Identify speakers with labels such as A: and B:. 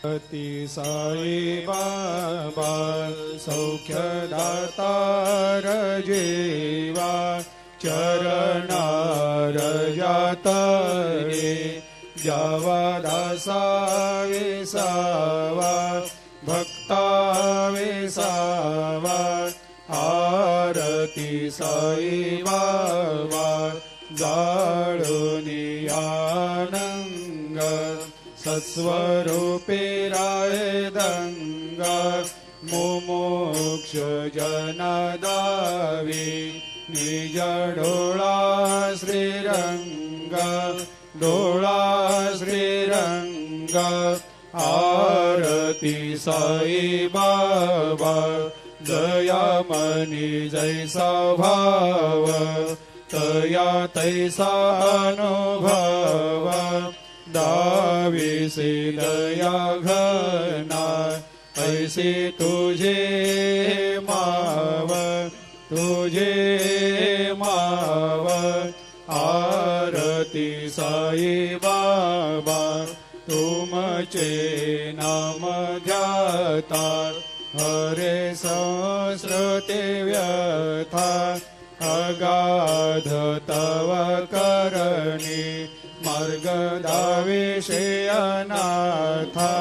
A: ती साई बाबा सौख्यदातार जीवा चरणार जातरे जावा दासा विसावा भक्ता विसावा आरती साई बाबा जाळूनी आनंग सत्स्वरूपी राय दंग मुमुक्ष जनदावी निज डोळा श्रीरंग डोळा श्रीरंग आरती साई बाबा दयामनी जैसा भाव तया तैसा अनुभव दाविसे दया घना ऐसे तुझे माव आरती साई बाबा तुमचे नाम ध्याता हरे संस्कृते व्यथा अगाध तव करणी मार्ग दाविषे अनाथा